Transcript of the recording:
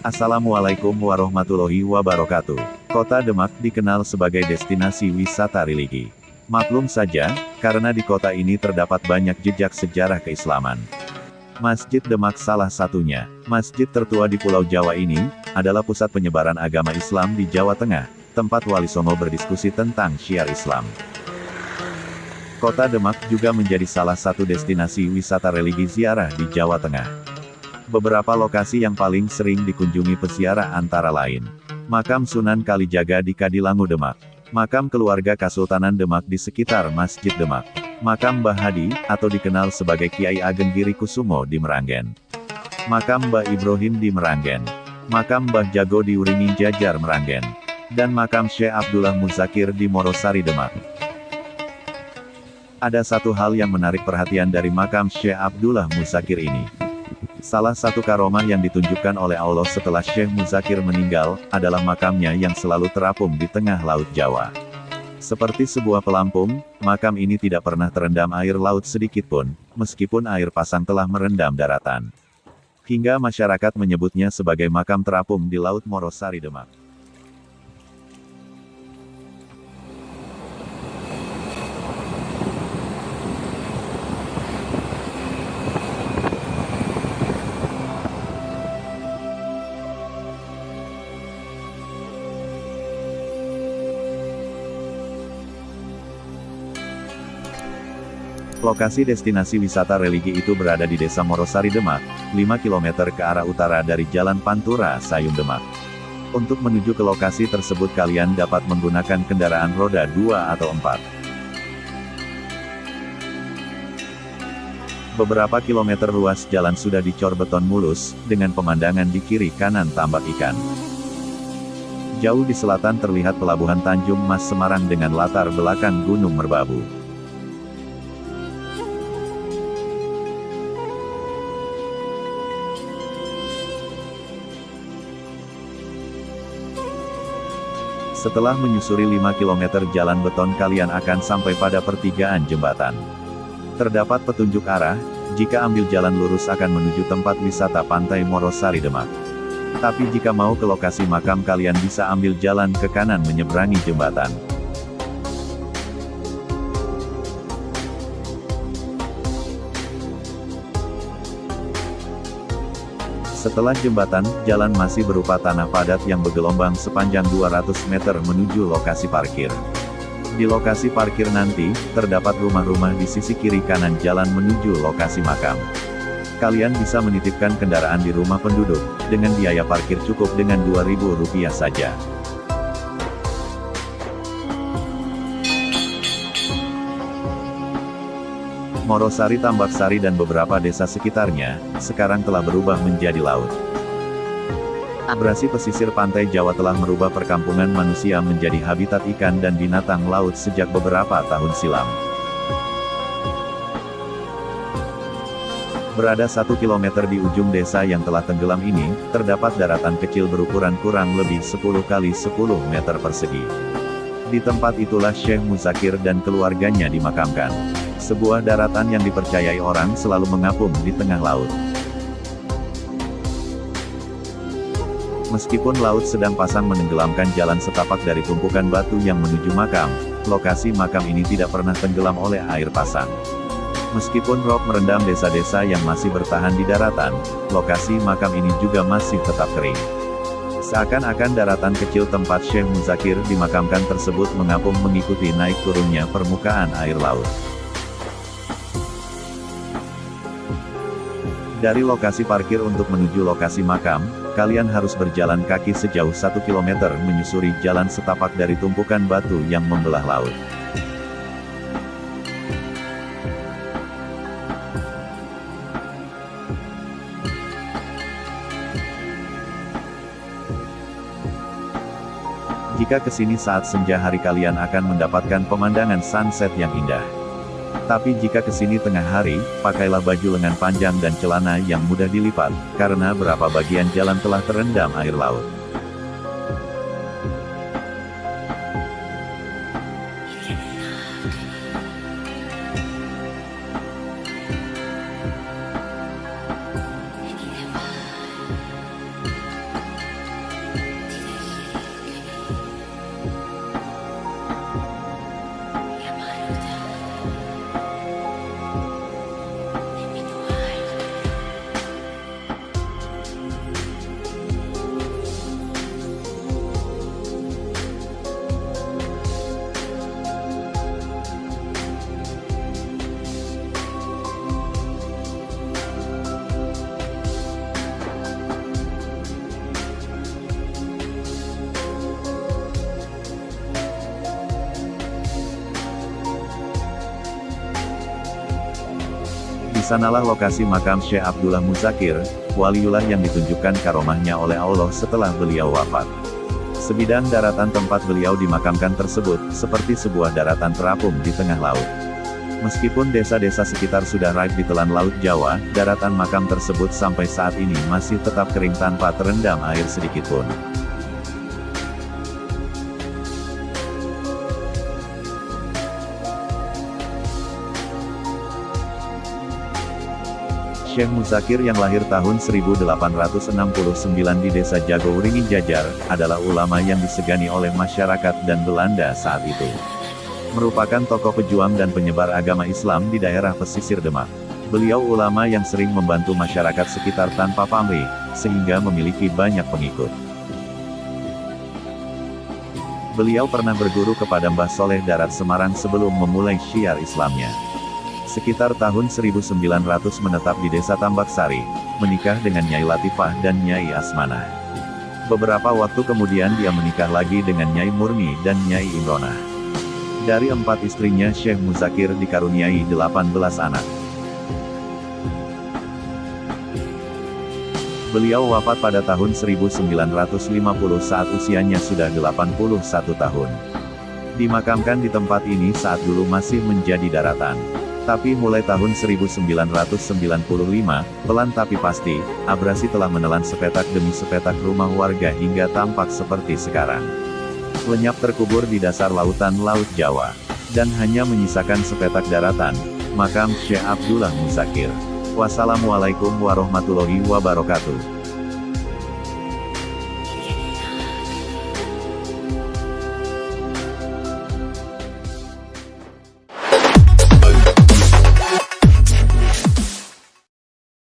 Assalamualaikum warahmatullahi wabarakatuh. Kota Demak dikenal sebagai destinasi wisata religi. Maklum saja, karena di kota ini terdapat banyak jejak sejarah keislaman. Masjid Demak salah satunya. Masjid tertua di Pulau Jawa ini, adalah pusat penyebaran agama Islam di Jawa Tengah, tempat Wali Songo berdiskusi tentang syiar Islam. Kota Demak juga menjadi salah satu destinasi wisata religi ziarah di Jawa Tengah. Beberapa lokasi yang paling sering dikunjungi peziarah antara lain: Makam Sunan Kalijaga di Kadilangu Demak, Makam Keluarga Kasultanan Demak di sekitar Masjid Demak, Makam Mbah Hadi, atau dikenal sebagai Kiai Ageng Giri Kusumo di Meranggen, Makam Mbah Ibrahim di Meranggen, Makam Mbah Jago di Uringin Jajar Meranggen, dan Makam Syekh Abdullah Muzakir di Morosari Demak. Ada satu hal yang menarik perhatian dari Makam Syekh Abdullah Muzakir ini. Salah satu karomah yang ditunjukkan oleh Allah setelah Syekh Muzakir meninggal, adalah makamnya yang selalu terapung di tengah Laut Jawa. Seperti sebuah pelampung, makam ini tidak pernah terendam air laut sedikitpun, meskipun air pasang telah merendam daratan. Hingga masyarakat menyebutnya sebagai makam terapung di Laut Morosari Demak. Lokasi destinasi wisata religi itu berada di Desa Morosari Demak, 5 km ke arah utara dari Jalan Pantura Sayung Demak. Untuk menuju ke lokasi tersebut kalian dapat menggunakan kendaraan roda 2 atau 4. Beberapa kilometer ruas jalan sudah dicor beton mulus, dengan pemandangan di kiri kanan tambak ikan. Jauh di selatan terlihat Pelabuhan Tanjung Mas Semarang dengan latar belakang Gunung Merbabu. Setelah menyusuri 5 km jalan beton kalian akan sampai pada pertigaan jembatan. Terdapat petunjuk arah, jika ambil jalan lurus akan menuju tempat wisata Pantai Morosari Demak. Tapi jika mau ke lokasi makam kalian bisa ambil jalan ke kanan menyeberangi jembatan. Setelah jembatan, jalan masih berupa tanah padat yang bergelombang sepanjang 200 meter menuju lokasi parkir. Di lokasi parkir nanti, terdapat rumah-rumah di sisi kiri kanan jalan menuju lokasi makam. Kalian bisa menitipkan kendaraan di rumah penduduk, dengan biaya parkir cukup dengan Rp2.000 saja. Morosari, Tambaksari dan beberapa desa sekitarnya, sekarang telah berubah menjadi laut. Abrasi pesisir pantai Jawa telah merubah perkampungan manusia menjadi habitat ikan dan binatang laut sejak beberapa tahun silam. Berada 1 km di ujung desa yang telah tenggelam ini, terdapat daratan kecil berukuran kurang lebih 10 kali 10 meter persegi. Di tempat itulah Syekh Muzakir dan keluarganya dimakamkan. Sebuah daratan yang dipercayai orang selalu mengapung di tengah laut. Meskipun laut sedang pasang menenggelamkan jalan setapak dari tumpukan batu yang menuju makam, lokasi makam ini tidak pernah tenggelam oleh air pasang. Meskipun rob merendam desa-desa yang masih bertahan di daratan, lokasi makam ini juga masih tetap kering. Seakan-akan daratan kecil tempat Syekh Muzakir dimakamkan tersebut mengapung mengikuti naik turunnya permukaan air laut. Dari lokasi parkir untuk menuju lokasi makam, kalian harus berjalan kaki sejauh 1 km menyusuri jalan setapak dari tumpukan batu yang membelah laut. Jika kesini saat senja hari kalian akan mendapatkan pemandangan sunset yang indah. Tapi jika kesini tengah hari, pakailah baju lengan panjang dan celana yang mudah dilipat, karena beberapa bagian jalan telah terendam air laut. sanalah lokasi makam Syekh Abdullah Muzakir, waliullah yang ditunjukkan karomahnya oleh Allah setelah beliau wafat. Sebidang daratan tempat beliau dimakamkan tersebut, seperti sebuah daratan terapung di tengah laut. Meskipun desa-desa sekitar sudah raib ditelan Laut Jawa, daratan makam tersebut sampai saat ini masih tetap kering tanpa terendam air sedikitpun. Syekh Muzakir yang lahir tahun 1869 di desa Jagouringin Jajar, adalah ulama yang disegani oleh masyarakat dan Belanda saat itu. Merupakan tokoh pejuang dan penyebar agama Islam di daerah pesisir Demak. Beliau ulama yang sering membantu masyarakat sekitar tanpa pamrih, sehingga memiliki banyak pengikut. Beliau pernah berguru kepada Mbah Soleh Darat Semarang sebelum memulai syiar Islamnya. Sekitar tahun 1900 menetap di desa Tambak Sari, menikah dengan Nyai Latifah dan Nyai Asmanah. Beberapa waktu kemudian dia menikah lagi dengan Nyai Murni dan Nyai Imronah. Dari 4 istrinya Syekh Muzakir dikaruniai 18 anak. Beliau wafat pada tahun 1950 saat usianya sudah 81 tahun. Dimakamkan di tempat ini saat dulu masih menjadi daratan. Tapi mulai tahun 1995, pelan tapi pasti, abrasi telah menelan sepetak demi sepetak rumah warga hingga tampak seperti sekarang. Lenyap terkubur di dasar lautan Laut Jawa. Dan hanya menyisakan sepetak daratan, makam Syekh Abdullah Muzakir. Wassalamualaikum warahmatullahi wabarakatuh.